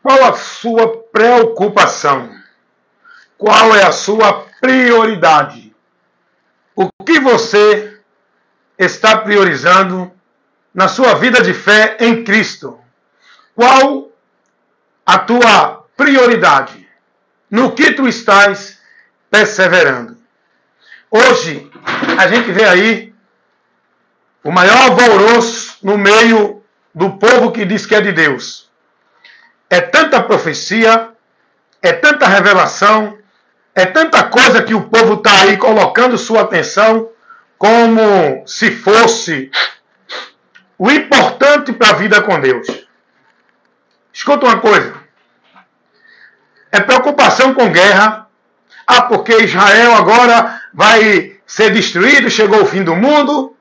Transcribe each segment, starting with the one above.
Qual a sua preocupação? Qual é a sua prioridade? O que você está priorizando na sua vida de fé em Cristo? Qual a tua prioridade? No que tu estás perseverando? Hoje, a gente vê aí o maior alvoroço no meio do povo que diz que é de Deus. É tanta profecia, é tanta revelação, é tanta coisa que o povo está aí colocando sua atenção como se fosse o importante para a vida com Deus. Escuta uma coisa. É preocupação com guerra. Ah, porque Israel agora vai ser destruído, chegou o fim do mundo,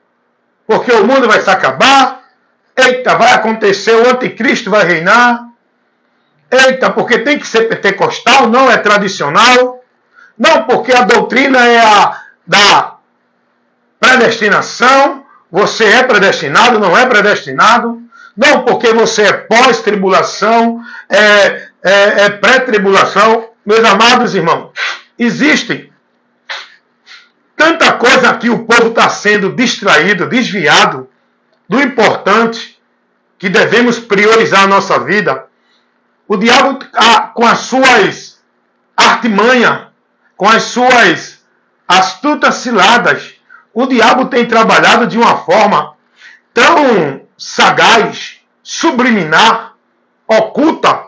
porque o mundo vai se acabar. Eita, vai acontecer, o anticristo vai reinar. Eita, porque tem que ser pentecostal, não é tradicional. Não, porque a doutrina é a da predestinação. Você é predestinado, não é predestinado. Não, porque você é pós-tribulação, é pré-tribulação. Meus amados irmãos, existe tanta coisa que o povo está sendo distraído, desviado do importante que devemos priorizar a nossa vida. O diabo, com as suas artimanhas, com as suas astutas ciladas, o diabo tem trabalhado de uma forma tão sagaz, subliminar, oculta,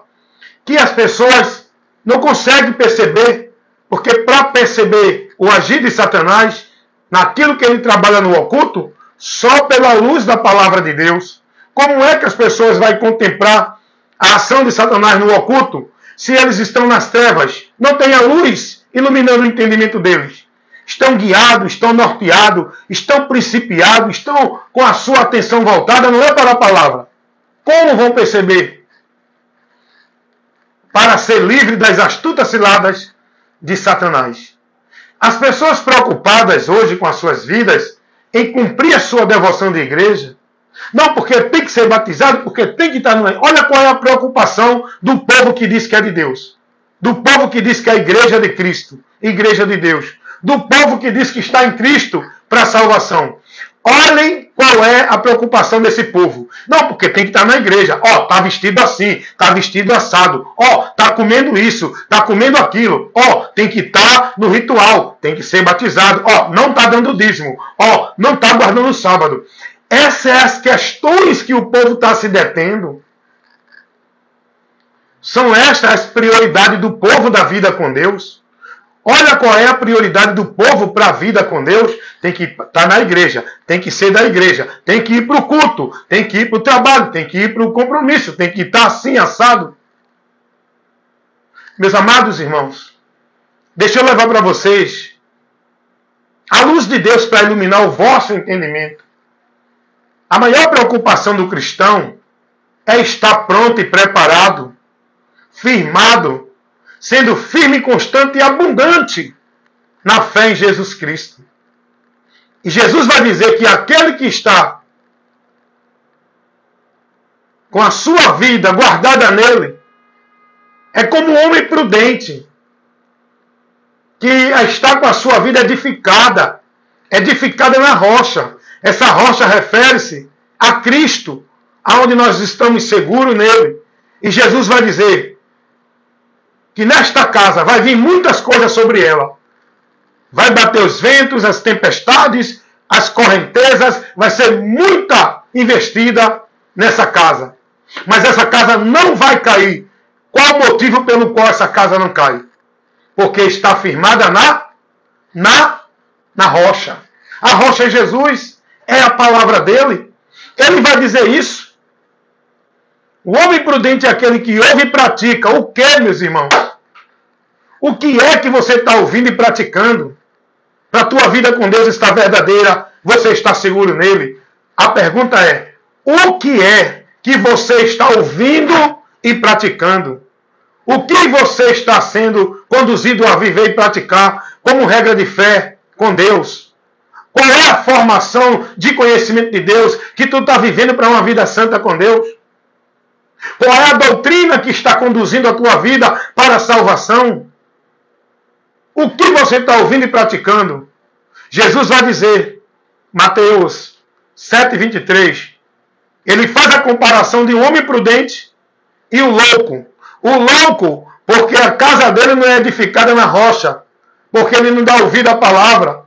que as pessoas não conseguem perceber, porque para perceber o agir de Satanás, naquilo que ele trabalha no oculto, só pela luz da palavra de Deus. Como é que as pessoas vão contemplar a ação de Satanás no oculto, se eles estão nas trevas? Não tem a luz iluminando o entendimento deles. Estão guiados, estão norteados, estão principiados, estão com a sua atenção voltada, não é para a palavra. Como vão perceber? Para ser livre das astutas ciladas de Satanás. As pessoas preocupadas hoje com as suas vidas, em cumprir a sua devoção de igreja, não, porque tem que ser batizado, porque tem que estar no... Olha qual é a preocupação do povo que diz que é de Deus. Do povo que diz que é a igreja de Cristo, igreja de Deus. Do povo que diz que está em Cristo para a salvação. Olhem qual é a preocupação desse povo. Não, porque tem que estar na igreja. Ó, tá vestido assim, tá vestido assado. Ó, tá comendo isso, tá comendo aquilo. Ó, tem que estar no ritual, tem que ser batizado. Ó, não tá dando dízimo. Ó, não tá guardando o sábado. Essas são as questões que o povo está se detendo. São estas as prioridades do povo da vida com Deus. Olha qual é a prioridade do povo para a vida com Deus. Tem que estar na igreja, tem que ser da igreja, tem que ir para o culto, tem que ir para o trabalho, tem que ir para o compromisso, tem que estar assim, assado. Meus amados irmãos, deixa eu levar para vocês a luz de Deus para iluminar o vosso entendimento. A maior preocupação do cristão é estar pronto e preparado, firmado, sendo firme, constante e abundante na fé em Jesus Cristo. E Jesus vai dizer que aquele que está com a sua vida guardada nele é como um homem prudente que está com a sua vida edificada na rocha. Essa rocha refere-se a Cristo, aonde nós estamos seguros nele. E Jesus vai dizer que nesta casa vai vir muitas coisas sobre ela. Vai bater os ventos, as tempestades, as correntezas, vai ser muita investida nessa casa. Mas essa casa não vai cair. Qual o motivo pelo qual essa casa não cai? Porque está firmada na rocha. A rocha é Jesus. É a palavra dele. Ele vai dizer isso. O homem prudente é aquele que ouve e pratica. O que, meus irmãos? O que é que você está ouvindo e praticando? Para a tua vida com Deus estar verdadeira, você está seguro nele? A pergunta é, o que é que você está ouvindo e praticando? O que você está sendo conduzido a viver e praticar como regra de fé com Deus? Qual é a formação de conhecimento de Deus que tu está vivendo para uma vida santa com Deus? Qual é a doutrina que está conduzindo a tua vida para a salvação? O que você está ouvindo e praticando? Jesus vai dizer, Mateus 7:23, ele faz a comparação de um homem prudente e o louco. O louco, porque a casa dele não é edificada na rocha, porque ele não dá ouvido à palavra,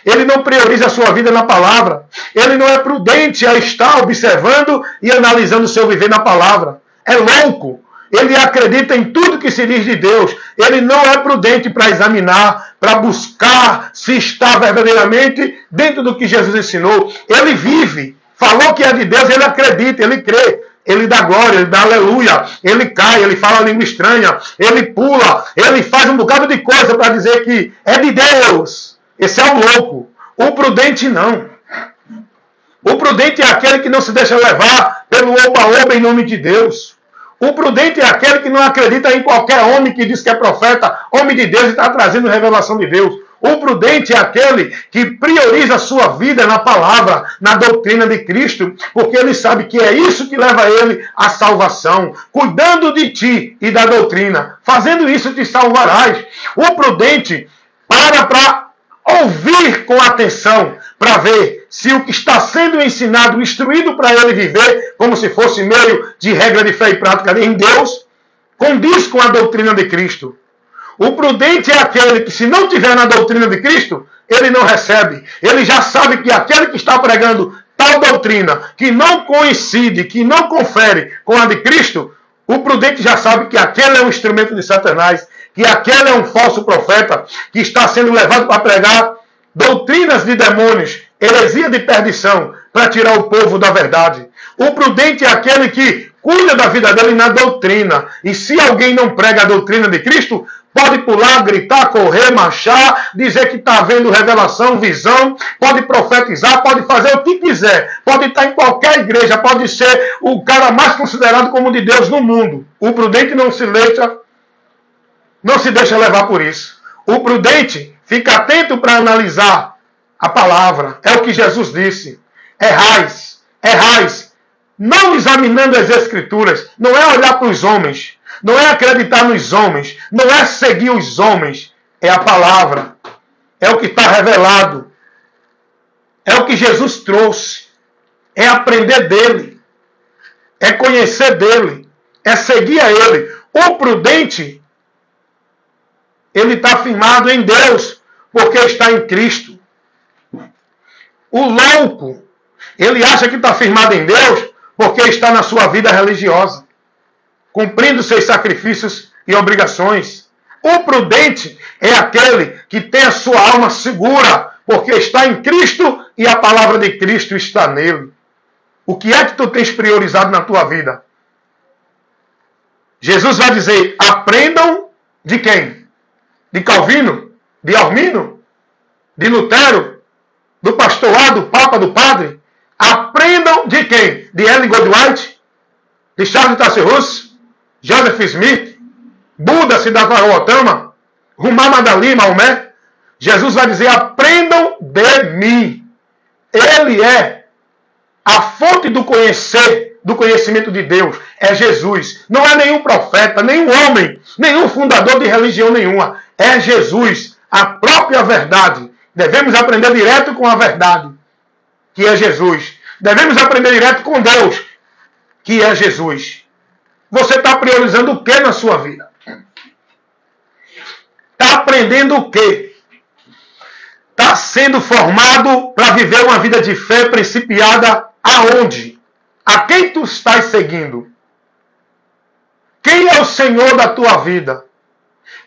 ele não prioriza a sua vida na palavra, ele não é prudente a estar observando e analisando o seu viver na palavra. É louco. Ele acredita em tudo que se diz de Deus. Ele não é prudente para examinar, para buscar se está verdadeiramente dentro do que Jesus ensinou. Ele vive. Falou que é de Deus, ele acredita, ele crê. Ele dá glória, ele dá aleluia. Ele cai, ele fala língua estranha. Ele pula, ele faz um bocado de coisa para dizer que é de Deus. Esse é o louco. O prudente não. O prudente é aquele que não se deixa levar pelo oba-oba em nome de Deus. O prudente é aquele que não acredita em qualquer homem que diz que é profeta, homem de Deus e está trazendo revelação de Deus. O prudente é aquele que prioriza a sua vida na palavra, na doutrina de Cristo, porque ele sabe que é isso que leva ele à salvação. Cuidando de ti e da doutrina, fazendo isso te salvarás. O prudente para ouvir com atenção, para ver se o que está sendo ensinado, instruído para ele viver, como se fosse meio de regra de fé e prática em Deus, condiz com a doutrina de Cristo. O prudente é aquele que, se não tiver na doutrina de Cristo, ele não recebe. Ele já sabe que aquele que está pregando tal doutrina, que não coincide, que não confere com a de Cristo, o prudente já sabe que aquele é um instrumento de Satanás, que aquele é um falso profeta, que está sendo levado para pregar doutrinas de demônios, heresia de perdição, para tirar o povo da verdade. O prudente é aquele que cuida da vida dele na doutrina. E se alguém não prega a doutrina de Cristo, pode pular, gritar, correr, marchar, dizer que está vendo revelação, visão, pode profetizar, pode fazer o que quiser, pode estar em qualquer igreja, pode ser o cara mais considerado como de Deus no mundo. O prudente não se deixa levar por isso. O prudente fica atento para analisar a palavra. É o que Jesus disse. Errais, não examinando as Escrituras. Não é olhar para os homens. Não é acreditar nos homens. Não é seguir os homens. É a palavra. É o que está revelado. É o que Jesus trouxe. É aprender dele. É conhecer dele. É seguir a ele. O prudente, ele está firmado em Deus, porque está em Cristo. O louco, ele acha que está firmado em Deus, porque está na sua vida religiosa, cumprindo seus sacrifícios e obrigações. O prudente é aquele que tem a sua alma segura, porque está em Cristo e a palavra de Cristo está nele. O que é que tu tens priorizado na tua vida? Jesus vai dizer, aprendam de quem? De Calvino? De Armino? De Lutero? Do pastor A, do Papa, do Padre? Aprendam de quem? De Ellen Goldwhite? De Charles Taze-Russell? Joseph Smith? Buda, Siddhartha Gautama? Muhammad Ali, Maomé? Jesus vai dizer, aprendam de mim. Ele é a fonte do conhecimento de Deus. É Jesus. Não é nenhum profeta, nenhum homem, nenhum fundador de religião nenhuma. É Jesus, a própria verdade. Devemos aprender direto com a verdade, que é Jesus. Devemos aprender direto com Deus, que é Jesus. Você está priorizando o que na sua vida? Está aprendendo o quê? Está sendo formado para viver uma vida de fé principiada aonde? A quem tu estás seguindo? Quem é o Senhor da tua vida?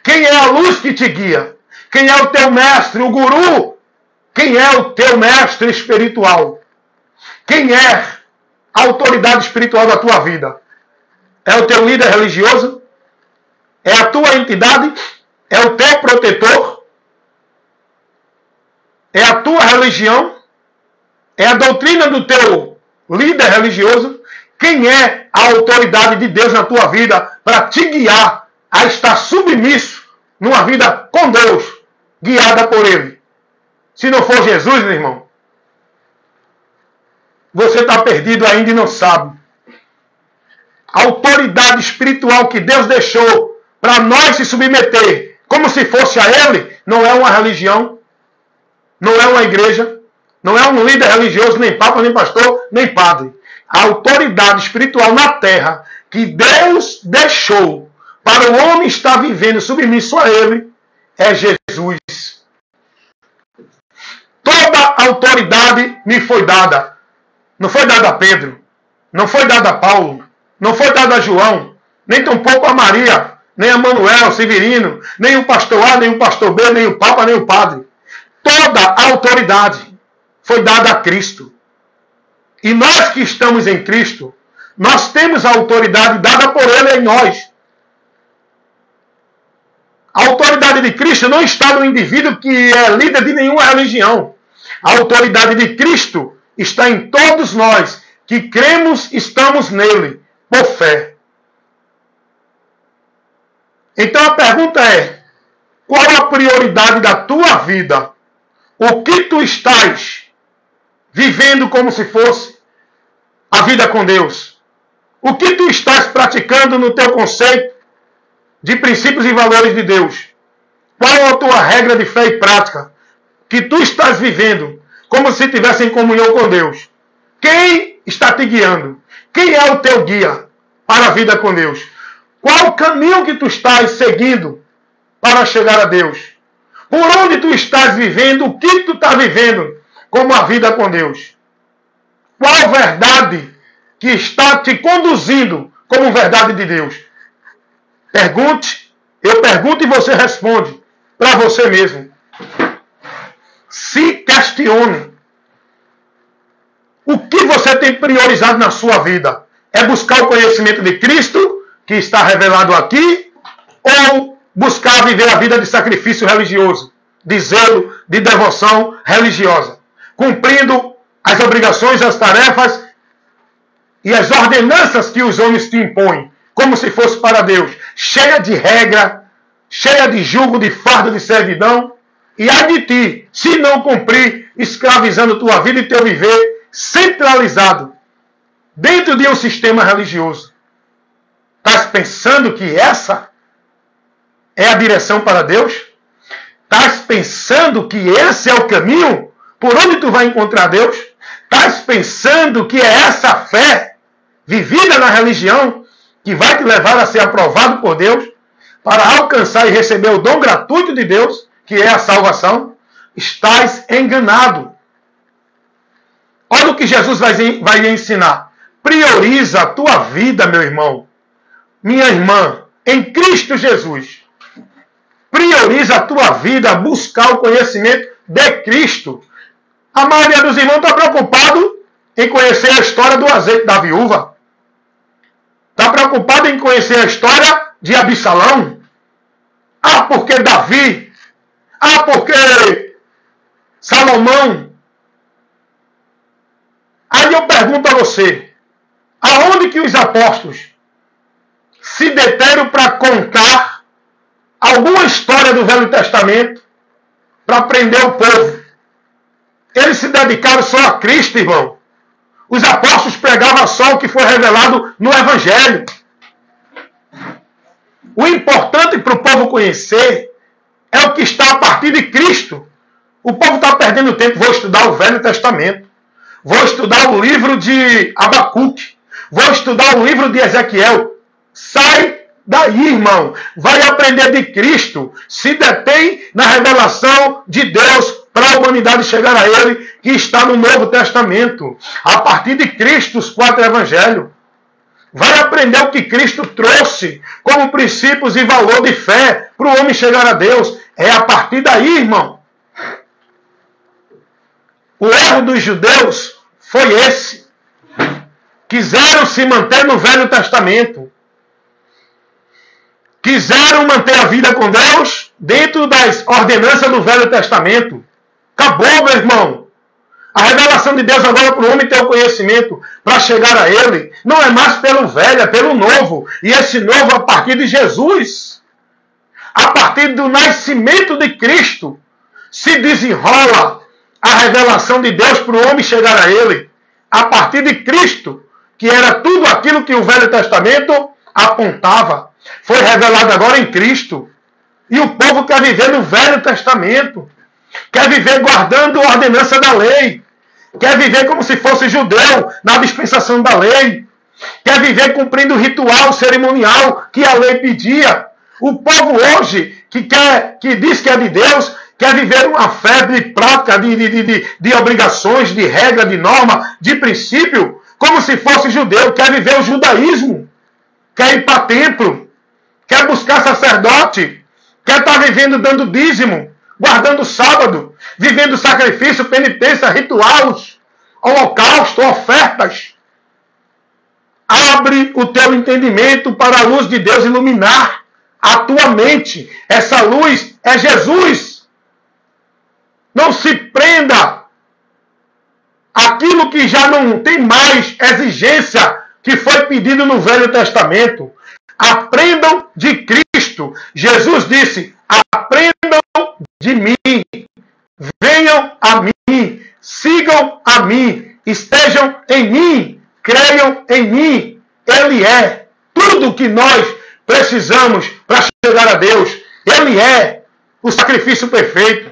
Quem é a luz que te guia? Quem é o teu mestre, o guru? Quem é o teu mestre espiritual? Quem é a autoridade espiritual da tua vida? É o teu líder religioso? É a tua entidade? É o teu protetor? É a tua religião? É a doutrina do teu líder religioso? Quem é a autoridade de Deus na tua vida para te guiar a estar submisso numa vida com Deus, guiada por Ele? Se não for Jesus, meu irmão, você está perdido ainda e não sabe. A autoridade espiritual que Deus deixou para nós se submeter, como se fosse a Ele, não é uma religião, não é uma igreja, não é um líder religioso, nem papa, nem pastor, nem padre. A autoridade espiritual na terra que Deus deixou para o homem estar vivendo submisso a Ele é Jesus. Toda a autoridade me foi dada. Não foi dada a Pedro, não foi dada a Paulo, não foi dada a João, nem tampouco a Maria, nem a Manuel, Severino, nem o pastor A, nem o pastor B, nem o papa, nem o padre. Toda a autoridade foi dada a Cristo. E nós que estamos em Cristo, nós temos a autoridade dada por Ele em nós. A autoridade de Cristo não está no indivíduo que é líder de nenhuma religião. A autoridade de Cristo está em todos nós que cremos, estamos nele, por fé. Então a pergunta é, qual a prioridade da tua vida? O que tu estás vivendo como se fosse a vida com Deus? O que tu estás praticando no teu conceito de princípios e valores de Deus? Qual a tua regra de fé e prática que tu estás vivendo como se estivesse em comunhão com Deus? Quem está te guiando? Quem é o teu guia para a vida com Deus? Qual o caminho que tu estás seguindo para chegar a Deus? Por onde tu estás vivendo? O que tu estás vivendo como a vida com Deus? Qual verdade que está te conduzindo como verdade de Deus? Pergunte, eu pergunto e você responde para você mesmo. Se questione. O que você tem priorizado na sua vida? É buscar o conhecimento de Cristo, que está revelado aqui, ou buscar viver a vida de sacrifício religioso, de zelo, de devoção religiosa, cumprindo as obrigações, as tarefas e as ordenanças que os homens te impõem, como se fosse para Deus, cheia de regra, cheia de jugo, de fardo, de servidão, e ai de ti, se não cumprir, escravizando tua vida e teu viver centralizado dentro de um sistema religioso. Estás pensando que essa é a direção para Deus? Estás pensando que esse é o caminho por onde tu vai encontrar Deus? Estás pensando que é essa fé vivida na religião que vai te levar a ser aprovado por Deus para alcançar e receber o dom gratuito de Deus, que é a salvação? Estás enganado. Olha o que Jesus vai lhe ensinar. Prioriza a tua vida, meu irmão, minha irmã, em Cristo Jesus. Prioriza a tua vida a buscar o conhecimento de Cristo. A maioria dos irmãos está preocupado em conhecer a história do azeite da viúva. Está preocupado em conhecer a história de Absalão. Ah, porque Davi. Ah, porque Salomão. Aí eu pergunto a você, aonde que os apóstolos se deteram para contar alguma história do Velho Testamento para prender o povo? Eles se dedicaram só a Cristo, irmão. Os apóstolos pregavam só o que foi revelado no Evangelho. O importante para o povo conhecer é o que está a partir de Cristo. O povo está perdendo tempo. Vou estudar o Velho Testamento. Vou estudar o livro de Abacuque. Vou estudar o livro de Ezequiel. Sai daí, irmão. Vai aprender de Cristo. Se detém na revelação de Deus para a humanidade chegar a Ele, que está no Novo Testamento. A partir de Cristo, os 4 evangelhos. Vai aprender o que Cristo trouxe como princípios e valor de fé para o homem chegar a Deus. É a partir daí, irmão. O erro dos judeus foi esse. Quiseram se manter no Velho Testamento. Quiseram manter a vida com Deus dentro das ordenanças do Velho Testamento. Acabou, meu irmão. A revelação de Deus agora para o homem ter o conhecimento para chegar a Ele não é mais pelo velho, é pelo novo. E esse novo a partir de Jesus. A partir do nascimento de Cristo se desenrola a revelação de Deus para o homem chegar a Ele. A partir de Cristo que era tudo aquilo que o Velho Testamento apontava. Foi revelado agora em Cristo. E o povo quer viver no Velho Testamento. Quer viver guardando a ordenança da lei. Quer viver como se fosse judeu na dispensação da lei. Quer viver cumprindo o ritual cerimonial que a lei pedia. O povo hoje, que diz que é de Deus, quer viver uma fé de prática, de obrigações, de regra, de norma, de princípio, como se fosse judeu. Quer viver o judaísmo. Quer ir para templo. Quer buscar sacerdote. Quer estar vivendo dando dízimo, guardando sábado, vivendo sacrifício, penitência, rituais, holocausto, ofertas. Abre o teu entendimento para a luz de Deus iluminar a tua mente. Essa luz é Jesus. Não se prenda àquilo que já não tem mais exigência que foi pedido no Velho Testamento. Aprendam de Cristo. Jesus disse: aprendam de mim. Venham a mim. Sigam a mim. Estejam em mim. Creiam em mim. Ele é tudo o que nós precisamos para chegar a Deus. Ele é o sacrifício perfeito.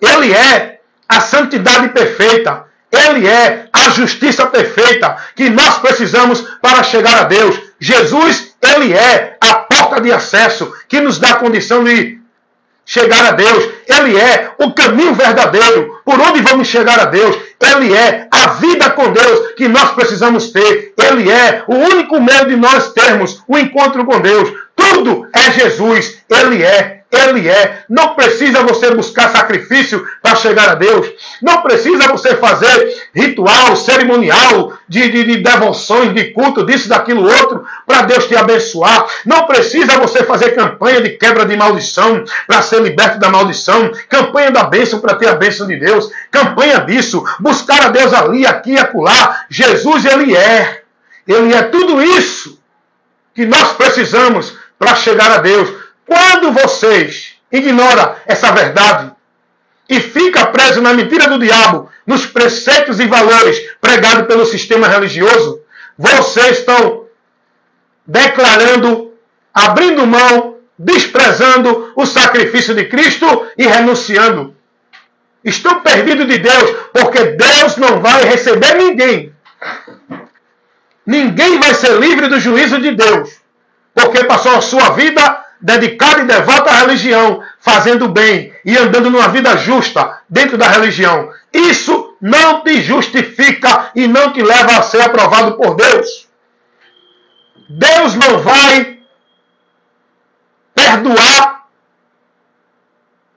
Ele é a santidade perfeita. Ele é a justiça perfeita que nós precisamos para chegar a Deus. Jesus, ele é a porta de acesso que nos dá a condição de chegar a Deus. Ele é o caminho verdadeiro por onde vamos chegar a Deus. Ele é a vida com Deus que nós precisamos ter. Ele é o único meio de nós termos o encontro com Deus. Tudo é Jesus. Ele é. Ele é. Não precisa você buscar sacrifício para chegar a Deus. Não precisa você fazer ritual, cerimonial, de devoções, de culto, disso, daquilo, outro, para Deus te abençoar. Não precisa você fazer campanha de quebra de maldição para ser liberto da maldição. Campanha da bênção para ter a bênção de Deus. Campanha disso. Buscar a Deus ali, aqui e acolá. Jesus, ele é. Ele é tudo isso que nós precisamos para chegar a Deus. Quando vocês ignoram essa verdade e fica preso na mentira do diabo, nos preceitos e valores pregados pelo sistema religioso, vocês estão declarando, abrindo mão, desprezando o sacrifício de Cristo e renunciando. Estão perdidos de Deus, porque Deus não vai receber ninguém. Ninguém vai ser livre do juízo de Deus, porque passou a sua vida dedicado e devoto à religião, fazendo bem e andando numa vida justa dentro da religião. Isso não te justifica e não te leva a ser aprovado por Deus. Deus não vai perdoar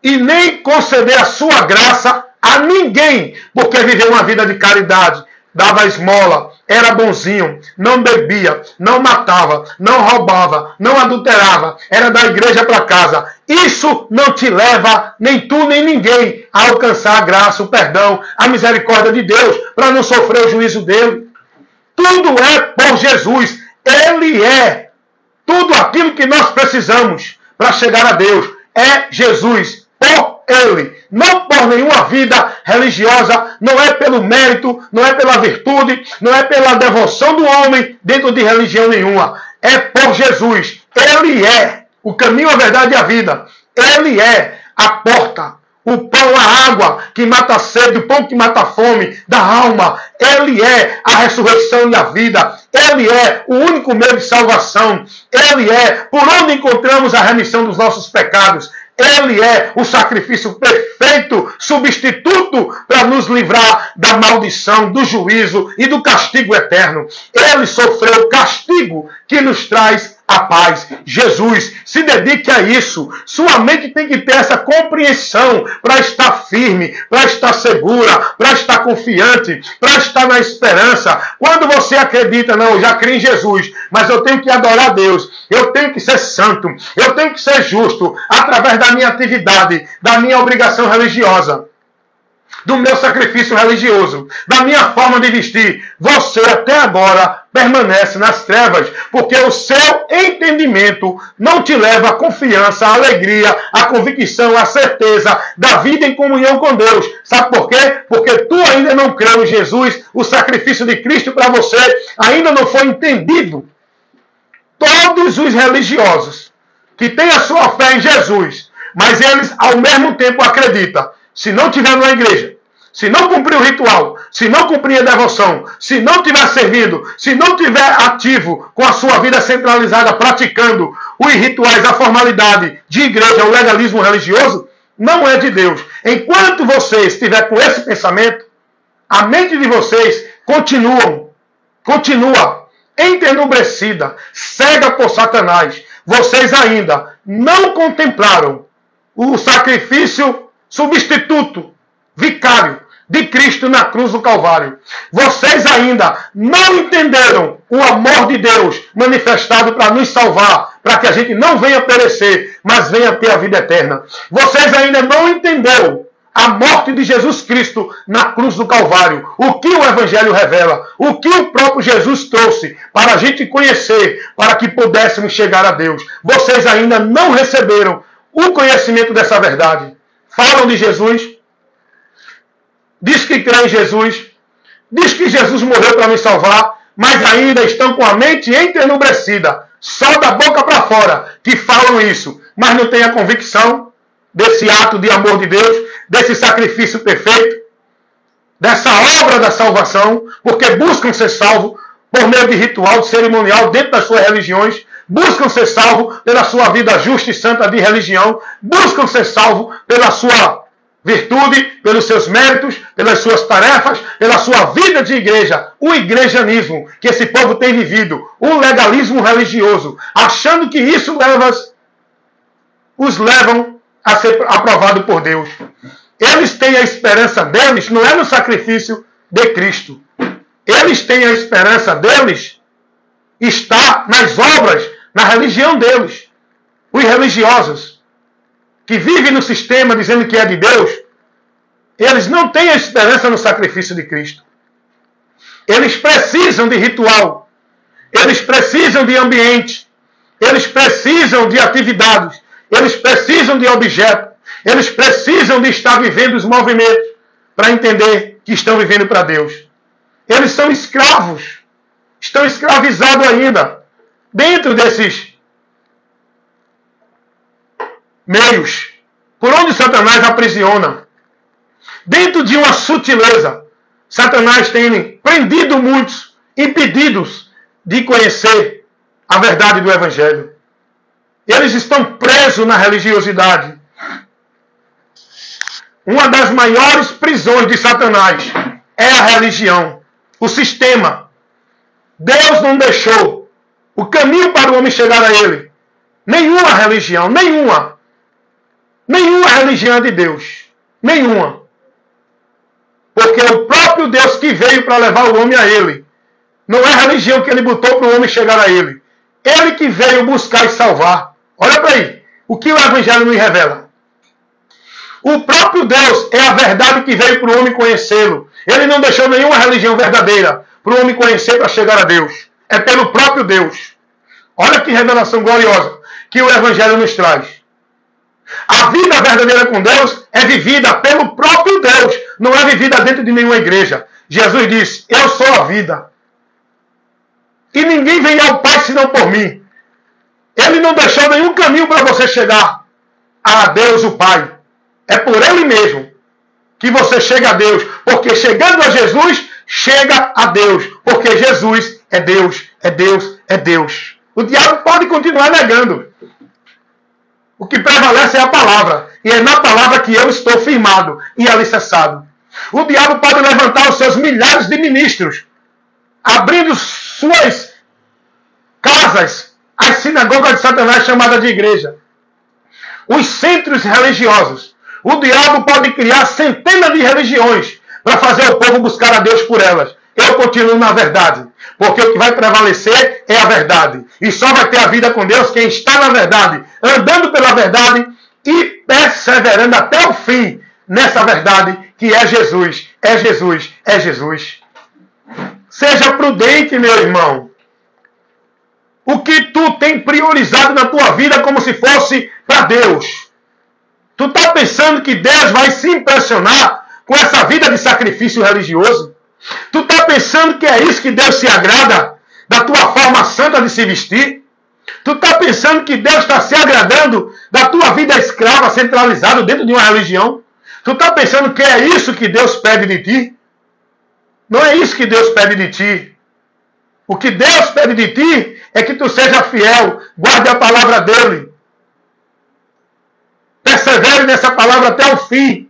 e nem conceder a sua graça a ninguém porque viveu uma vida de caridade, dava esmola, era bonzinho, não bebia, não matava, não roubava, não adulterava, era da igreja para casa. Isso não te leva, nem tu nem ninguém, a alcançar a graça, o perdão, a misericórdia de Deus, para não sofrer o juízo dele. Tudo é por Jesus. Ele é tudo aquilo que nós precisamos para chegar a Deus. É Jesus, por Ele. Não por nenhuma vida religiosa, não é pelo mérito, não é pela virtude, não é pela devoção do homem dentro de religião nenhuma. É por Jesus. Ele é o caminho, a verdade e a vida. Ele é a porta, o pão, a água que mata a sede, o pão que mata a fome da alma. Ele é a ressurreição e a vida. Ele é o único meio de salvação. Ele é por onde encontramos a remissão dos nossos pecados. Ele é o sacrifício perfeito, substituto para nos livrar da maldição, do juízo e do castigo eterno. Ele sofreu o castigo que nos traz a paz. Jesus, se dedique a isso. Sua mente tem que ter essa compreensão para estar firme, para estar segura, para estar confiante, para estar na esperança. Quando você acredita, não, eu já creio em Jesus, mas eu tenho que adorar a Deus, eu tenho que ser santo, eu tenho que ser justo, através da minha atividade, da minha obrigação religiosa, do meu sacrifício religioso, da minha forma de vestir. Você até agora permanece nas trevas, porque o seu entendimento não te leva à confiança, à alegria, à convicção, à certeza da vida em comunhão com Deus. Sabe por quê? Porque tu ainda não creu em Jesus, o sacrifício de Cristo para você ainda não foi entendido. Todos os religiosos que têm a sua fé em Jesus, mas eles ao mesmo tempo acreditam, se não estiver na igreja, se não cumprir o ritual, se não cumprir a devoção, se não estiver servindo, se não estiver ativo com a sua vida centralizada, praticando os rituais, a formalidade de igreja, o legalismo religioso, não é de Deus. Enquanto você estiver com esse pensamento, a mente de vocês continua entenebrecida, cega por Satanás. Vocês ainda não contemplaram o sacrifício substituto, vicário, de Cristo na cruz do Calvário. Vocês ainda não entenderam o amor de Deus manifestado para nos salvar, para que a gente não venha perecer, mas venha ter a vida eterna. Vocês ainda não entenderam a morte de Jesus Cristo na cruz do Calvário. O que o Evangelho revela, o que o próprio Jesus trouxe para a gente conhecer, para que pudéssemos chegar a Deus. Vocês ainda não receberam o conhecimento dessa verdade. Falam de Jesus, diz que crê em Jesus, diz que Jesus morreu para nos salvar, mas ainda estão com a mente entenebrecida, só da boca para fora, que falam isso, mas não têm a convicção desse ato de amor de Deus, desse sacrifício perfeito, dessa obra da salvação, porque buscam ser salvos por meio de ritual, de cerimonial, dentro das suas religiões, buscam ser salvos pela sua vida justa e santa de religião, buscam ser salvos pela sua virtude, pelos seus méritos, pelas suas tarefas, pela sua vida de igreja, o igrejanismo que esse povo tem vivido, o legalismo religioso, achando que isso os levam a ser aprovado por Deus. Eles têm a esperança deles, não é no sacrifício de Cristo. Eles têm a esperança deles, está nas obras, na religião deles. Os religiosos que vivem no sistema dizendo que é de Deus, eles não têm a esperança no sacrifício de Cristo. Eles precisam de ritual, eles precisam de ambiente, eles precisam de atividades, eles precisam de objeto, eles precisam de estar vivendo os movimentos para entender que estão vivendo para Deus. Eles são escravos, estão escravizados ainda dentro desses meios por onde Satanás aprisiona. Dentro de uma sutileza, Satanás tem prendido muitos, impedidos de conhecer a verdade do Evangelho. Eles estão presos na religiosidade. Uma das maiores prisões de Satanás é a religião, o sistema. Deus não deixou o caminho para o homem chegar a ele. Nenhuma religião, nenhuma religião é de Deus. Nenhuma. Porque é o próprio Deus que veio para levar o homem a ele. Não é a religião que ele botou para o homem chegar a ele. Ele que veio buscar e salvar. Olha para aí. O que o Evangelho nos revela. O próprio Deus é a verdade que veio para o homem conhecê-lo. Ele não deixou nenhuma religião verdadeira para o homem conhecer para chegar a Deus. É pelo próprio Deus. Olha que revelação gloriosa que o Evangelho nos traz. A vida verdadeira com Deus é vivida pelo próprio Deus. Não é vivida dentro de nenhuma igreja. Jesus disse, eu sou a vida. E ninguém vem ao Pai senão por mim. Ele não deixou nenhum caminho para você chegar a Deus, o Pai. É por Ele mesmo que você chega a Deus. Porque chegando a Jesus, chega a Deus. Porque Jesus é Deus, é Deus, é Deus. O diabo pode continuar negando. O que prevalece é a palavra. E é na palavra que eu estou firmado e alicerçado. O diabo pode levantar os seus milhares de ministros, abrindo suas casas, as sinagogas de Satanás chamadas de igreja. Os centros religiosos. O diabo pode criar centenas de religiões para fazer o povo buscar a Deus por elas. Eu continuo na verdade. Porque o que vai prevalecer é a verdade. E só vai ter a vida com Deus quem está na verdade, andando pela verdade e perseverando até o fim nessa verdade que é Jesus, é Jesus, é Jesus. Seja prudente, meu irmão. o que tu tem priorizado na tua vida como se fosse para Deus. Tu está pensando que Deus vai se impressionar com essa vida de sacrifício religioso? Tu está pensando que é isso que Deus se agrada da tua forma santa de se vestir? Tu está pensando que Deus está se agradando da tua vida escrava centralizada dentro de uma religião? Tu está pensando que é isso que Deus pede de ti? Não é isso que Deus pede de ti. O que Deus pede de ti é que tu seja fiel, guarde a palavra dele. Persevere nessa palavra até o fim.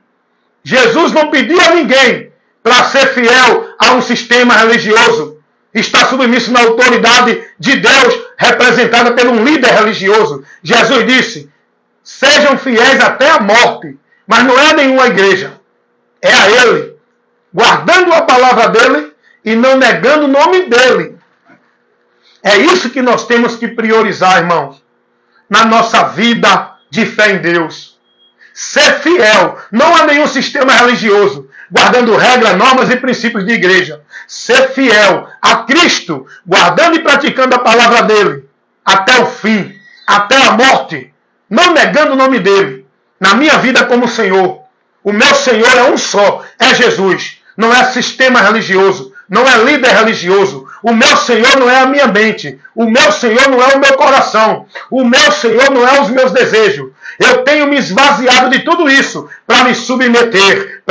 Jesus não pediu a ninguém para ser fiel a um sistema religioso. Está submisso na autoridade de Deus, representada por um líder religioso. Jesus disse, sejam fiéis até a morte. Mas não é a nenhuma igreja. É a ele. Guardando a palavra dele e não negando o nome dele. É isso que nós temos que priorizar, irmãos. Na nossa vida de fé em Deus. Ser fiel, não a nenhum sistema religioso, guardando regras, normas e princípios de igreja. Ser fiel a Cristo, guardando e praticando a palavra dele, até o fim, até a morte, não negando o nome dele, na minha vida como Senhor. O meu Senhor é um só, é Jesus. Não é sistema religioso, não é líder religioso. O meu Senhor não é a minha mente. O meu Senhor não é o meu coração. O meu Senhor não é os meus desejos. Eu tenho me esvaziado de tudo isso para me submeter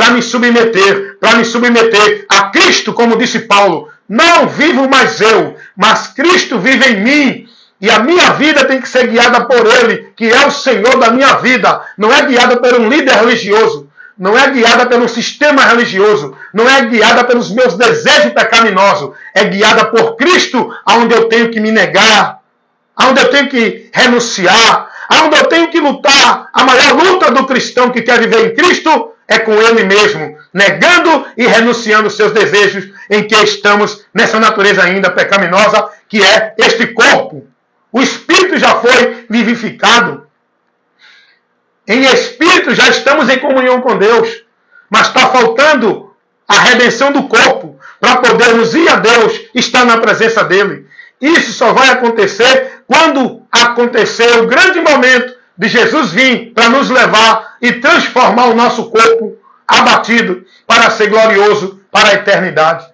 a Cristo, como disse Paulo. Não vivo mais eu, mas Cristo vive em mim. E a minha vida tem que ser guiada por Ele, que é o Senhor da minha vida. Não é guiada por um líder religioso. Não é guiada pelo sistema religioso. Não é guiada pelos meus desejos pecaminosos. É guiada por Cristo, aonde eu tenho que me negar, aonde eu tenho que renunciar, aonde eu tenho que lutar. A maior luta do cristão que quer viver em Cristo é com Ele mesmo, negando e renunciando os seus desejos em que estamos nessa natureza ainda pecaminosa, que é este corpo. O Espírito já foi vivificado. Em Espírito já estamos em comunhão com Deus. Mas está faltando a redenção do corpo para podermos ir a Deus, estar na presença dEle. Isso só vai acontecer quando acontecer o grande momento de Jesus vir para nos levar e transformar o nosso corpo abatido para ser glorioso para a eternidade.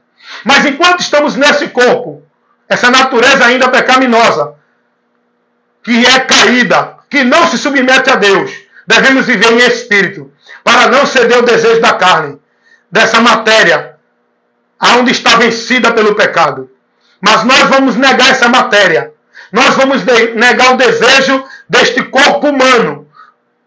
Mas enquanto estamos nesse corpo, essa natureza ainda pecaminosa, que é caída, que não se submete a Deus, devemos viver em espírito, para não ceder o desejo da carne, dessa matéria, aonde está vencida pelo pecado. Mas nós vamos negar essa matéria. Nós vamos negar o desejo deste corpo humano,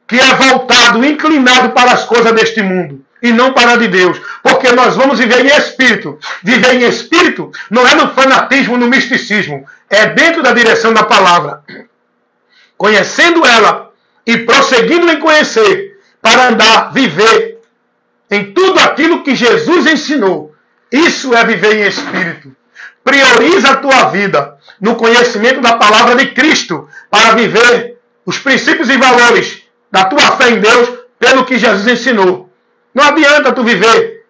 que é voltado, inclinado para as coisas deste mundo, e não para a de Deus. Porque nós vamos viver em espírito. Viver em espírito não é no fanatismo, no misticismo. É dentro da direção da palavra. Conhecendo ela e prosseguindo em conhecer, para andar, viver em tudo aquilo que Jesus ensinou. Isso é viver em espírito. Prioriza a tua vida no conhecimento da palavra de Cristo para viver os princípios e valores da tua fé em Deus pelo que Jesus ensinou. Não adianta tu viver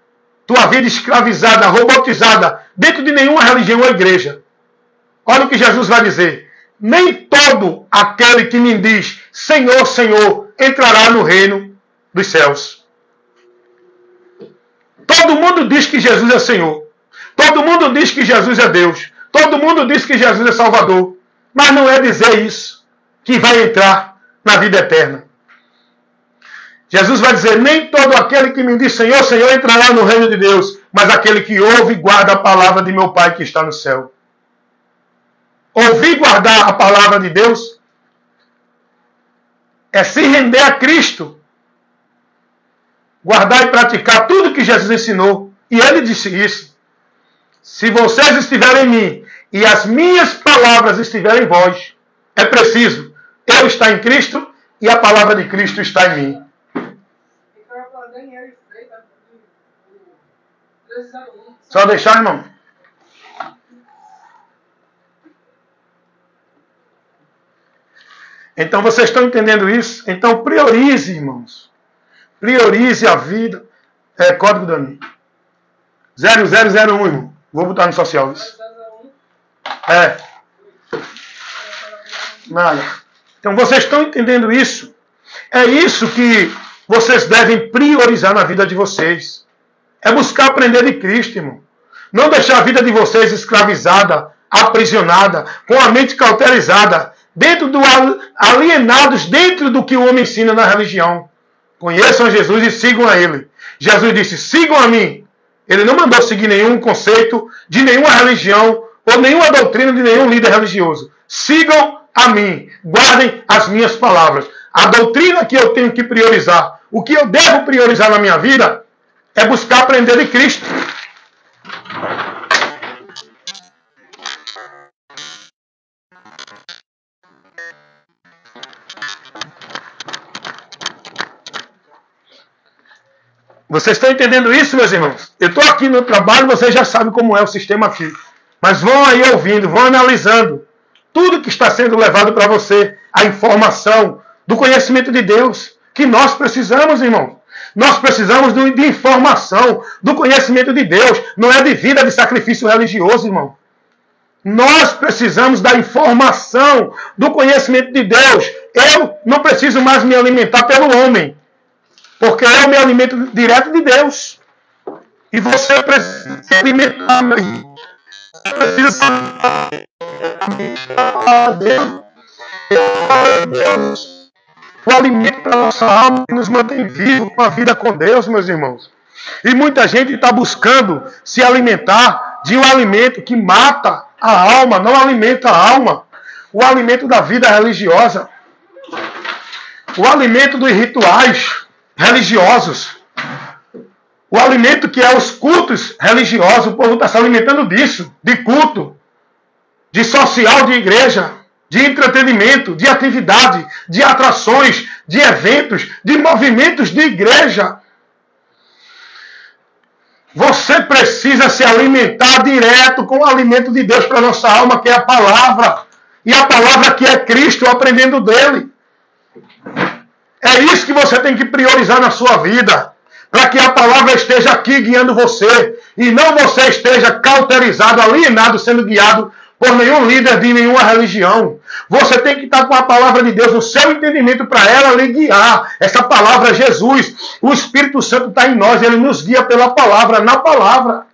tua vida escravizada, robotizada, dentro de nenhuma religião ou igreja. Olha o que Jesus vai dizer. Nem todo aquele que me diz Senhor, Senhor, entrará no reino dos céus. Todo mundo diz que Jesus é Senhor. Todo mundo diz que Jesus é Deus. Todo mundo diz que Jesus é Salvador. Mas não é dizer isso que vai entrar na vida eterna. Jesus vai dizer, nem todo aquele que me diz Senhor, Senhor, entrará no reino de Deus, mas aquele que ouve e guarda a palavra de meu Pai que está no céu. Ouvir e guardar a palavra de Deus é se render a Cristo. Guardar e praticar tudo que Jesus ensinou. E Ele disse isso. Se vocês estiverem em mim e as minhas palavras estiverem em vós, é preciso eu estar em Cristo e a palavra de Cristo está em mim. Só deixar, irmão. Então vocês estão entendendo isso? Então priorize, irmãos. Priorize a vida. É código Dani. 0001, irmão. Vou botar no social isso. É. Então vocês estão entendendo isso? É isso que vocês devem priorizar na vida de vocês. É buscar aprender de Cristo, irmão. Não deixar a vida de vocês escravizada, aprisionada, com a mente cauterizada, alienados dentro do que o homem ensina na religião. Conheçam Jesus e sigam a Ele. Jesus disse, sigam a mim. Ele não mandou seguir nenhum conceito de nenhuma religião ou nenhuma doutrina de nenhum líder religioso. Sigam a mim. Guardem as minhas palavras. A doutrina que eu tenho que priorizar, o que eu devo priorizar na minha vida, é buscar aprender de Cristo. Vocês estão entendendo isso, meus irmãos? Eu estou aqui no trabalho, vocês já sabem como é o sistema aqui. Mas vão aí ouvindo, vão analisando tudo que está sendo levado para você, a informação do conhecimento de Deus, que nós precisamos, irmão. Nós precisamos de informação, do conhecimento de Deus. Não é de vida de sacrifício religioso, irmão. Nós precisamos da informação, do conhecimento de Deus. Eu não preciso mais me alimentar pelo homem, porque eu me alimento direto de Deus. E você precisa se alimentar, meu irmão. Você precisa se alimentar Deus. O alimento para a nossa alma que nos mantém vivos com a vida com Deus, meus irmãos. E muita gente está buscando se alimentar de um alimento que mata a alma, não alimenta a alma. O alimento da vida religiosa. O alimento dos rituais religiosos. O alimento que é os cultos religiosos. O povo está se alimentando disso. De culto. De social de igreja. De entretenimento, de atividade, de atrações, de eventos, de movimentos de igreja. Você precisa se alimentar direto com o alimento de Deus para a nossa alma, que é a palavra. E a palavra que é Cristo, aprendendo dele. É isso que você tem que priorizar na sua vida. Para que a palavra esteja aqui guiando você. E não você esteja cauterizado, alienado, sendo guiado por nenhum líder de nenhuma religião. Você tem que estar com a palavra de Deus no seu entendimento para ela lhe guiar. Essa palavra é Jesus. O Espírito Santo está em nós. Ele nos guia pela palavra, na palavra.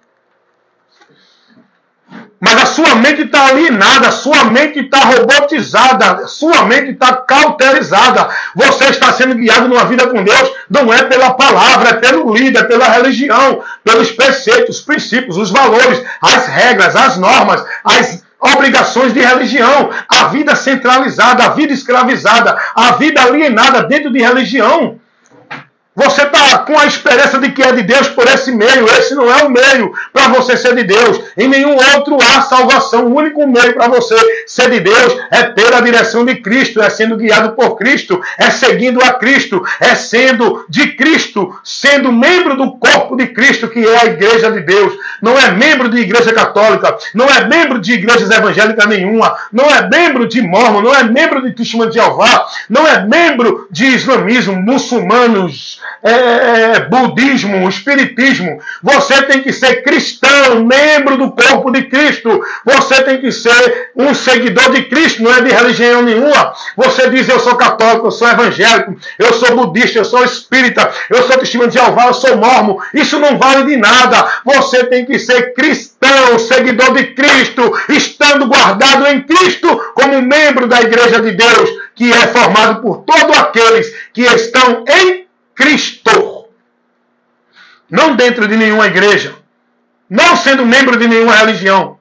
Mas a sua mente está alienada, a sua mente está robotizada, a sua mente está cauterizada. Você está sendo guiado numa vida com Deus, não é pela palavra, é pelo líder, pela religião, pelos preceitos, os princípios, os valores, as regras, as normas, as obrigações de religião, a vida centralizada, a vida escravizada, a vida alienada dentro de religião. Você está com a esperança de que é de Deus por esse meio. Esse não é o meio para você ser de Deus. Em nenhum outro há salvação. O único meio para você ser de Deus é ter a direção de Cristo, é sendo guiado por Cristo, é seguindo a Cristo, é sendo de Cristo, sendo membro do corpo de Cristo, que é a igreja de Deus. Não é membro de igreja católica, não é membro de igrejas evangélicas nenhuma, não é membro de Mórmon, não é membro de Testemunho de Jeová, não é membro de islamismo, muçulmanos, budismo, espiritismo. Você tem que ser cristão, membro do corpo de Cristo. Você tem que ser um seguidor de Cristo, não é de religião nenhuma. Você diz, eu sou católico, eu sou evangélico, eu sou budista, eu sou espírita, eu sou testemunho de Jeová, eu sou mórmon. Isso não vale de nada. Você tem que ser cristão, seguidor de Cristo, estando guardado em Cristo como membro da igreja de Deus, que é formado por todos aqueles que estão em Cristo, não dentro de nenhuma igreja, não sendo membro de nenhuma religião.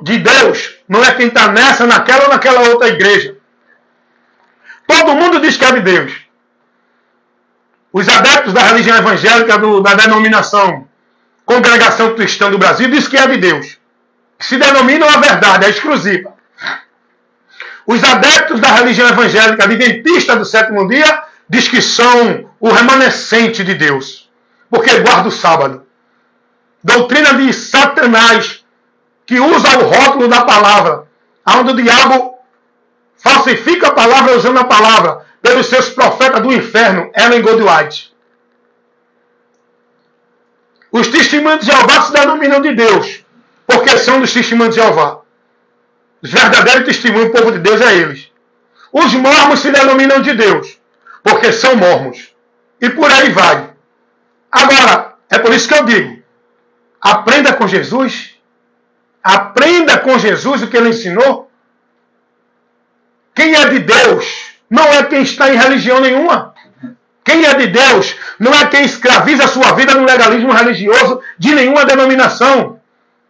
De Deus não é quem está nessa, naquela ou naquela outra igreja. Todo mundo diz que é de Deus. Os adeptos da religião evangélica, da denominação Congregação Cristã do Brasil, diz que é de Deus. Se denominam a verdade, é exclusiva. Os adeptos da religião evangélica adventista do sétimo dia diz que são o remanescente de Deus, porque guarda o sábado. Doutrina de Satanás, que usa o rótulo da palavra, onde o diabo falsifica a palavra usando a palavra, pelos seus profetas do inferno, Ellen Goldwhite. Os testemunhos de Jeová se denominam de Deus, porque são dos testemunhos de Jeová. Os verdadeiros testemunhos do povo de Deus é eles. Os mormons se denominam de Deus, porque são mormons. E por aí vai. Agora, é por isso que eu digo, aprenda com Jesus. Aprenda com Jesus o que ele ensinou. Quem é de Deus não é quem está em religião nenhuma. Quem é de Deus não é quem escraviza a sua vida no legalismo religioso de nenhuma denominação.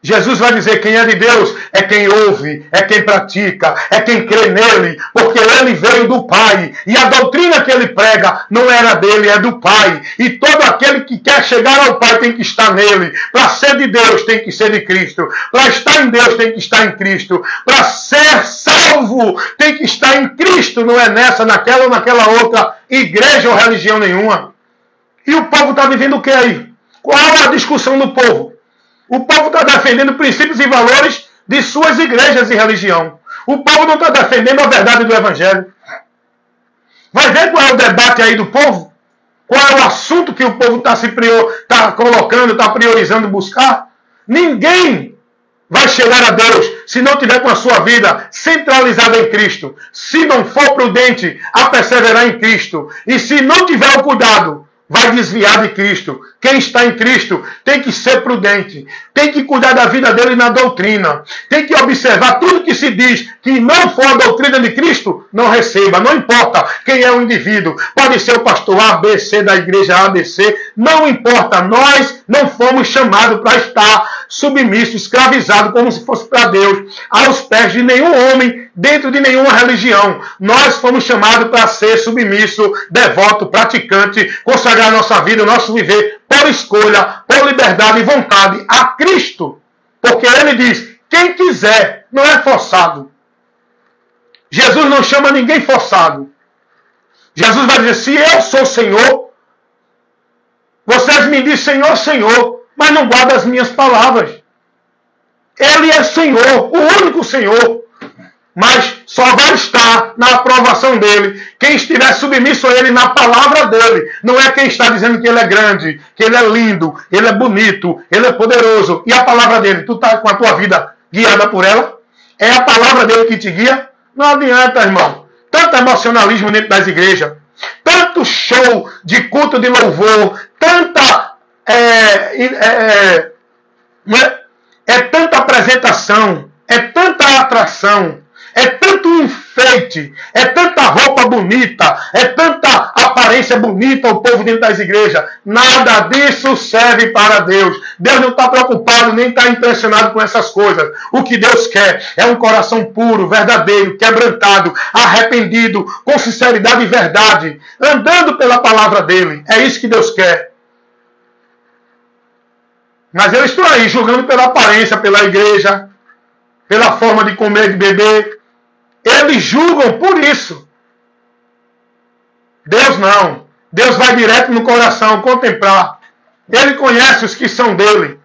Jesus vai dizer, quem é de Deus é quem ouve, é quem pratica, é quem crê nele, porque ele veio do Pai. E a doutrina que ele prega não era dele, é do Pai. E todo aquele que quer chegar ao Pai tem que estar nele. Para ser de Deus tem que ser de Cristo. Para estar em Deus tem que estar em Cristo. Para ser salvo tem que estar em Cristo. Não é nessa, naquela ou naquela outra igreja ou religião nenhuma. E o povo está vivendo o que aí? Qual é a discussão do povo? O povo está defendendo princípios e valores de suas igrejas e religião. O povo não está defendendo a verdade do Evangelho. Vai ver qual é o debate aí do povo? Qual é o assunto que o povo está colocando, está priorizando buscar? Ninguém vai chegar a Deus se não tiver com a sua vida centralizada em Cristo. Se não for prudente a perseverar em Cristo. E se não tiver o cuidado, vai desviar de Cristo. Quem está em Cristo tem que ser prudente. Tem que cuidar da vida dele na doutrina. Tem que observar tudo que se diz que não for a doutrina de Cristo, não receba. Não importa quem é o indivíduo. Pode ser o pastor A, B, C da igreja ABC. Não importa. Nós não fomos chamados para estar submissos, escravizados, como se fosse para Deus, aos pés de nenhum homem, dentro de nenhuma religião. Nós fomos chamados para ser submisso, devoto, praticante, consagrar nossa vida, nosso viver, por escolha, por liberdade e vontade a Cristo. Porque ele diz, quem quiser, não é forçado. Jesus não chama ninguém forçado. Jesus vai dizer, se eu sou Senhor, vocês me dizem Senhor, Senhor, mas não guardam as minhas palavras. Ele é Senhor, o único Senhor. Mas só vai estar na aprovação dele quem estiver submisso a ele na palavra dele. Não é quem está dizendo que ele é grande, que ele é lindo, ele é bonito, ele é poderoso. E a palavra dele, tu está com a tua vida guiada por ela? É a palavra dele que te guia? Não adianta, irmão. Tanto emocionalismo dentro das igrejas, tanto show de culto de louvor, tanta tanta apresentação, é tanta atração, é tanto enfeite, é tanta roupa bonita, é tanta aparência bonita o povo dentro das igrejas. Nada disso serve para Deus. Deus não está preocupado, nem está impressionado com essas coisas. O que Deus quer é um coração puro, verdadeiro, quebrantado, arrependido, com sinceridade e verdade, andando pela palavra dele. É isso que Deus quer. Mas eles estão aí julgando pela aparência, pela igreja, pela forma de comer, de beber. Eles julgam por isso. Deus não. Deus vai direto no coração contemplar. Ele conhece os que são dele.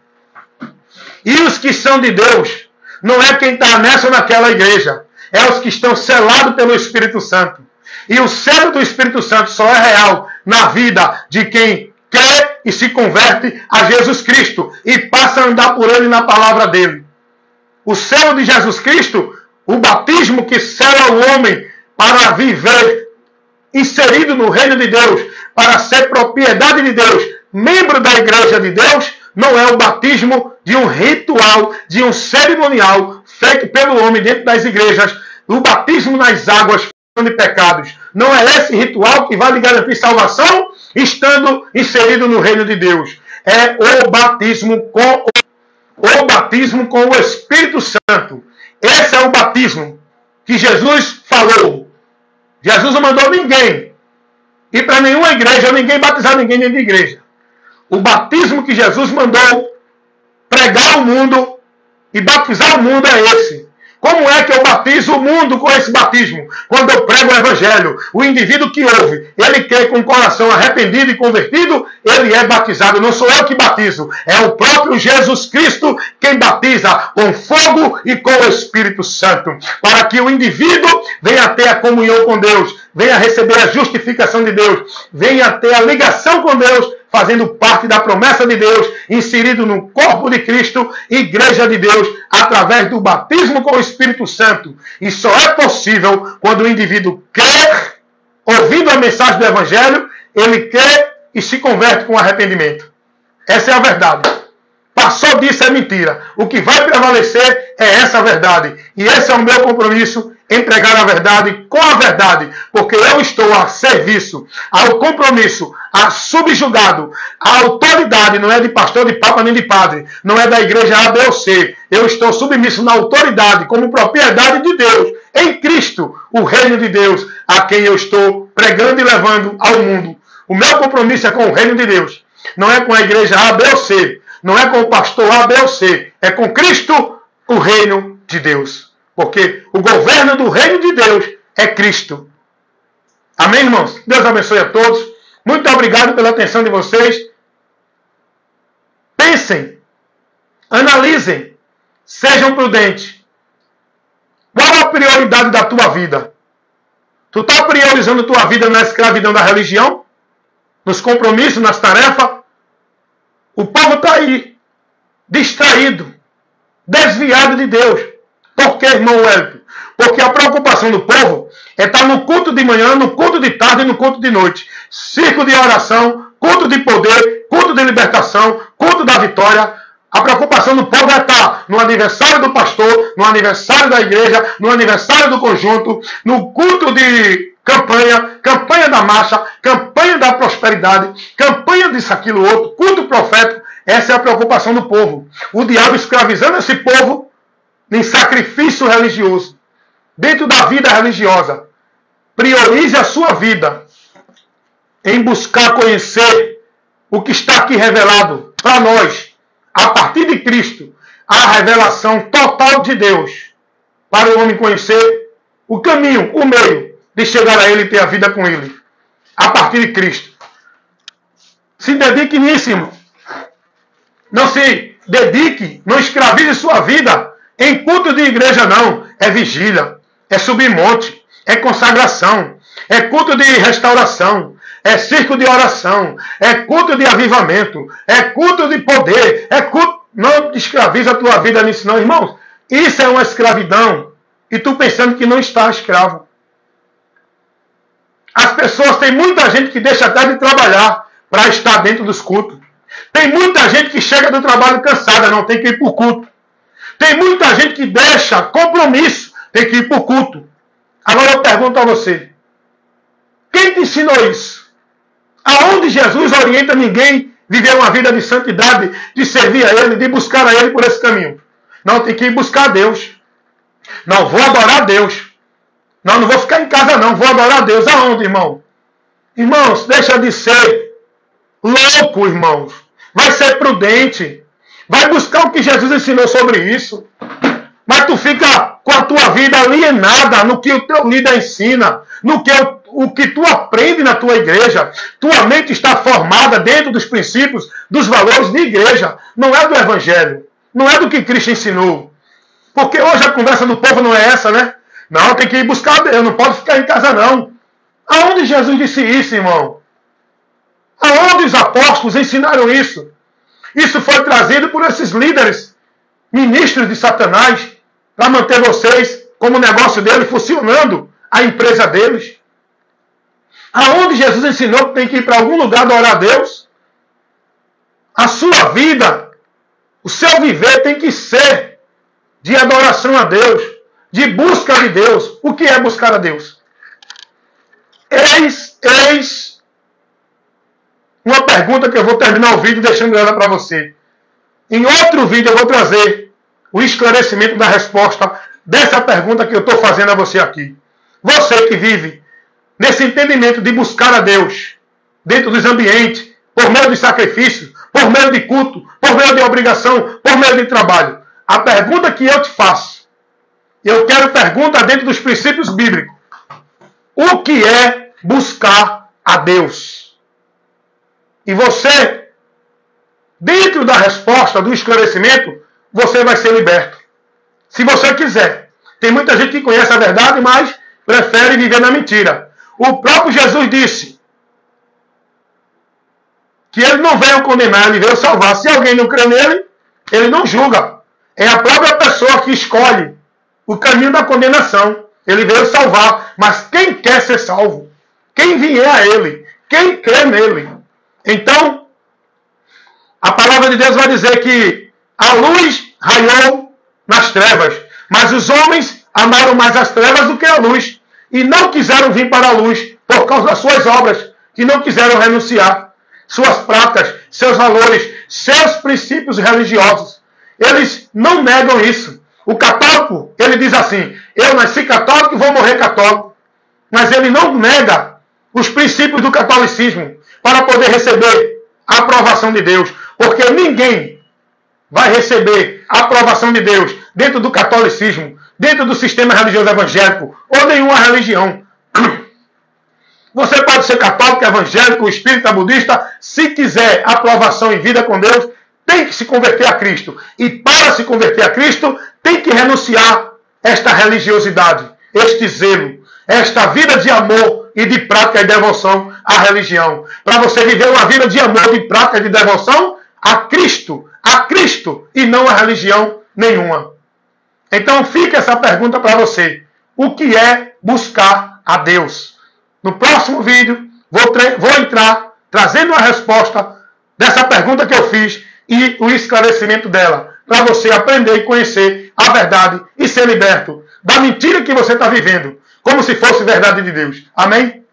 E os que são de Deus não é quem está nessa ou naquela igreja. É os que estão selados pelo Espírito Santo. E o selo do Espírito Santo só é real na vida de quem crê e se converte a Jesus Cristo e passa a andar por ele na palavra dele. O selo de Jesus Cristo, o batismo que sela o homem para viver inserido no reino de Deus, para ser propriedade de Deus, membro da igreja de Deus, não é o batismo de um ritual, de um cerimonial feito pelo homem dentro das igrejas, o batismo nas águas de pecados. Não é esse ritual que vai lhe garantir salvação, estando inserido no reino de Deus. É o batismo com o Espírito Santo. Esse é o batismo que Jesus falou. Jesus não mandou ninguém ir para nenhuma igreja, ninguém batizar ninguém dentro de igreja. O batismo que Jesus mandou pregar ao mundo e batizar o mundo é esse. Como é que eu batizo o mundo com esse batismo? Quando eu prego o Evangelho, o indivíduo que ouve, ele crê com o coração arrependido e convertido, ele é batizado. Não sou eu que batizo, é o próprio Jesus Cristo quem batiza com fogo e com o Espírito Santo. Para que o indivíduo venha ter a comunhão com Deus, venha receber a justificação de Deus, venha ter a ligação com Deus fazendo parte da promessa de Deus, inserido no corpo de Cristo, igreja de Deus, através do batismo com o Espírito Santo. E só é possível quando o indivíduo quer, ouvindo a mensagem do Evangelho, ele quer e se converte com arrependimento. Essa é a verdade. Passou disso é mentira. O que vai prevalecer é essa verdade. E esse é o meu compromisso, entregar a verdade com a verdade. Porque eu estou a serviço, ao compromisso, a subjugado. A autoridade não é de pastor, de papa, nem de padre. Não é da igreja A, B ou C. Eu estou submisso na autoridade, como propriedade de Deus. Em Cristo, o reino de Deus, a quem eu estou pregando e levando ao mundo. O meu compromisso é com o reino de Deus. Não é com a igreja A, B ou C. Não é com o pastor A, B ou C. É com Cristo, o reino de Deus. Porque o governo do reino de Deus é Cristo. Amém, irmãos? Deus abençoe a todos. Muito obrigado pela atenção de vocês. Pensem, analisem, sejam prudentes. Qual a prioridade da tua vida? Tu está priorizando a tua vida na escravidão da religião? Nos compromissos, nas tarefas? O povo está aí, distraído, desviado de Deus. Por que, irmão Wellington? Porque a preocupação do povo é estar no culto de manhã, no culto de tarde e no culto de noite. Circo de oração, culto de poder, culto de libertação, culto da vitória. A preocupação do povo é estar no aniversário do pastor, no aniversário da igreja, no aniversário do conjunto, no culto de campanha, campanha da marcha, campanha da prosperidade, campanha disso, aquilo, outro, culto profético. Essa é a preocupação do povo. O diabo escravizando esse povo em sacrifício religioso, dentro da vida religiosa. Priorize a sua vida em buscar conhecer o que está aqui revelado para nós, a partir de Cristo, a revelação total de Deus, para o homem conhecer o caminho, o meio de chegar a Ele e ter a vida com Ele, a partir de Cristo. Se dedique nisso, irmão. Não se dedique, não escravize sua vida em culto de igreja, não. É vigília, é subir monte, é consagração, é culto de restauração, é circo de oração, é culto de avivamento, é culto de poder, é culto... Não escraviza a tua vida nisso, não, irmãos. Isso é uma escravidão. E tu pensando que não está escravo. As pessoas, tem muita gente que deixa até de trabalhar para estar dentro dos cultos. Tem muita gente que chega do trabalho cansada, não tem que ir para o culto. Tem muita gente que deixa compromisso, tem que ir para o culto. Agora eu pergunto a você, quem te ensinou isso? Aonde Jesus orienta ninguém a viver uma vida de santidade, de servir a Ele, de buscar a Ele por esse caminho? Não, tem que ir buscar a Deus. Não, vou adorar a Deus. Não vou ficar em casa não, vou adorar a Deus. Aonde, irmão? Irmãos, deixa de ser louco, irmãos. Vai ser prudente. Vai buscar o que Jesus ensinou sobre isso. Mas tu fica com a tua vida alienada no que o teu líder ensina, no que o que tu aprende na tua igreja. Tua mente está formada dentro dos princípios, dos valores de igreja. Não é do evangelho. Não é do que Cristo ensinou. Porque hoje a conversa do povo não é essa, né? Não, tem que ir buscar Deus, não pode ficar em casa não. Aonde Jesus disse isso, irmão? Aonde os apóstolos ensinaram isso? Isso foi trazido por esses líderes, ministros de Satanás, para manter vocês como o negócio deles funcionando, a empresa deles. Aonde Jesus ensinou que tem que ir para algum lugar adorar a Deus? A sua vida, o seu viver tem que ser de adoração a Deus, de busca de Deus. O que é buscar a Deus? Eis uma pergunta que eu vou terminar o vídeo deixando ela para você. Em outro vídeo eu vou trazer o esclarecimento da resposta dessa pergunta que eu estou fazendo a você aqui. Você que vive nesse entendimento de buscar a Deus dentro dos ambientes, por meio de sacrifício, por meio de culto, por meio de obrigação, por meio de trabalho. A pergunta que eu te faço, eu quero pergunta dentro dos princípios bíblicos. O que é buscar a Deus? E você, dentro da resposta, do esclarecimento, você vai ser liberto. Se você quiser. Tem muita gente que conhece a verdade, mas prefere viver na mentira. O próprio Jesus disse: que ele não veio condenar, ele veio salvar. Se alguém não crê nele, ele não julga. É a própria pessoa que escolhe o caminho da condenação. Ele veio salvar, mas quem quer ser salvo? Quem vier a ele? Quem crê nele? Então, a palavra de Deus vai dizer que a luz raiou nas trevas, mas os homens amaram mais as trevas do que a luz, e não quiseram vir para a luz por causa das suas obras, que não quiseram renunciar, suas práticas, seus valores, seus princípios religiosos. Eles não negam isso. O católico, ele diz assim, eu nasci católico e vou morrer católico. Mas ele não nega os princípios do catolicismo para poder receber a aprovação de Deus. Porque ninguém vai receber a aprovação de Deus dentro do catolicismo, dentro do sistema religioso evangélico ou nenhuma religião. Você pode ser católico, evangélico, espírita, budista, se quiser aprovação em vida com Deus, tem que se converter a Cristo. E para se converter a Cristo, tem que renunciar esta religiosidade, este zelo, esta vida de amor e de prática e devoção à religião. Para você viver uma vida de amor, de prática e de devoção a Cristo e não a religião nenhuma. Então fica essa pergunta para você. O que é buscar a Deus? No próximo vídeo, vou entrar trazendo a resposta dessa pergunta que eu fiz e o esclarecimento dela, para você aprender e conhecer a verdade e ser liberto da mentira que você está vivendo, como se fosse verdade de Deus. Amém?